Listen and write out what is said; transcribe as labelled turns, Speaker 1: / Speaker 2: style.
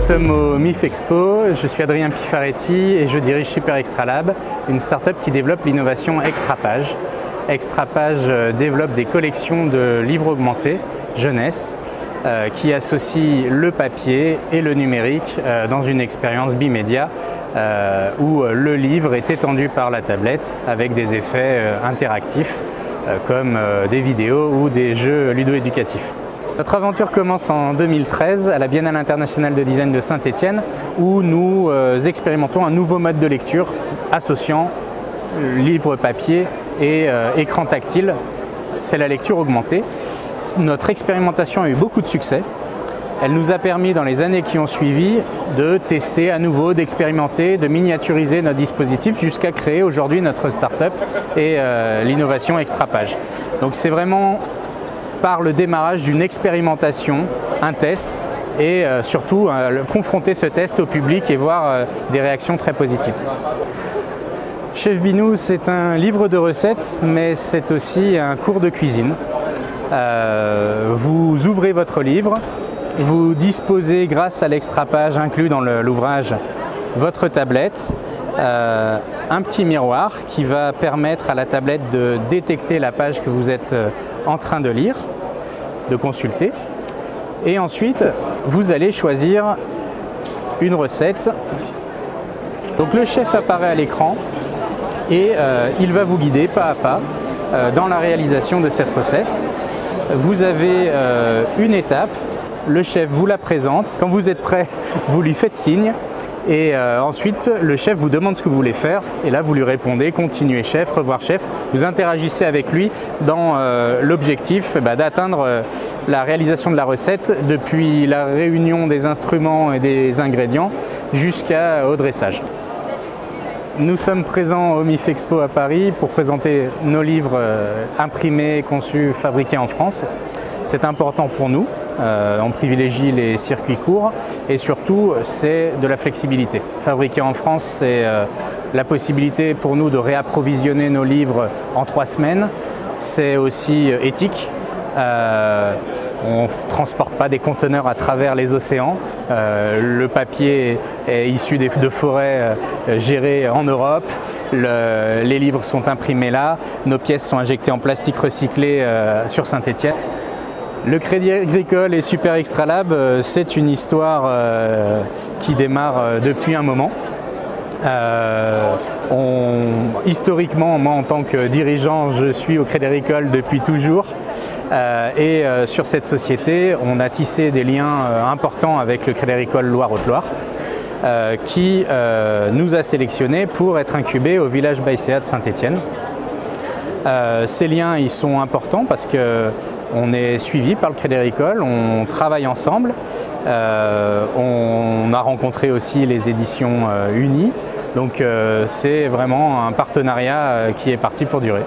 Speaker 1: sommes au MIF Expo, je suis Adrien Pifaretti et je dirige Super Extra Lab, une start-up qui développe l'innovation Extrapage. Extrapage développe des collections de livres augmentés, jeunesse, qui associent le papier et le numérique dans une expérience bimédia où le livre est étendu par la tablette avec des effets interactifs comme des vidéos ou des jeux ludo-éducatifs. Notre aventure commence en 2013 à la Biennale internationale de design de Saint-Étienne où nous expérimentons un nouveau mode de lecture associant livre papier et écran tactile. C'est la lecture augmentée. Notre expérimentation a eu beaucoup de succès. Elle nous a permis dans les années qui ont suivi de tester à nouveau, d'expérimenter, de miniaturiser notre dispositif jusqu'à créer aujourd'hui notre start-up et l'innovation Extrapage. Donc c'est vraiment par le démarrage d'une expérimentation, un test et surtout confronter ce test au public et voir des réactions très positives. Chef Binou, c'est un livre de recettes, mais c'est aussi un cours de cuisine. Vous ouvrez votre livre, vous disposez grâce à l'extrapage inclus dans l'ouvrage votre tablette, un petit miroir qui va permettre à la tablette de détecter la page que vous êtes en train de lire, de consulter. Et ensuite, vous allez choisir une recette. Donc le chef apparaît à l'écran et il va vous guider pas à pas dans la réalisation de cette recette. Vous avez une étape, le chef vous la présente. Quand vous êtes prêt, vous lui faites signe. Et ensuite, le chef vous demande ce que vous voulez faire et là vous lui répondez « Continuez chef, revoir chef ». Vous interagissez avec lui dans l'objectif d'atteindre la réalisation de la recette depuis la réunion des instruments et des ingrédients jusqu'au dressage. Nous sommes présents au MIF Expo à Paris pour présenter nos livres imprimés, conçus, fabriqués en France. C'est important pour nous, on privilégie les circuits courts et surtout c'est de la flexibilité. Fabriquer en France, c'est la possibilité pour nous de réapprovisionner nos livres en 3 semaines. C'est aussi éthique. On ne transporte pas des conteneurs à travers les océans. Le papier est issu de forêts gérées en Europe. Les livres sont imprimés là. Nos pièces sont injectées en plastique recyclé sur Saint-Étienne. Le Crédit Agricole et Super Extra Lab, c'est une histoire qui démarre depuis un moment. Historiquement, moi en tant que dirigeant, je suis au Crédit Agricole depuis toujours et sur cette société, on a tissé des liens importants avec le Crédit Agricole Loire-Haute-Loire qui nous a sélectionnés pour être incubés au village Baïséa de Saint-Étienne. Ces liens ils sont importants parce qu'on est suivi par le Crédit Agricole, on travaille ensemble, on a rencontré aussi les éditions Unies, donc c'est vraiment un partenariat qui est parti pour durer.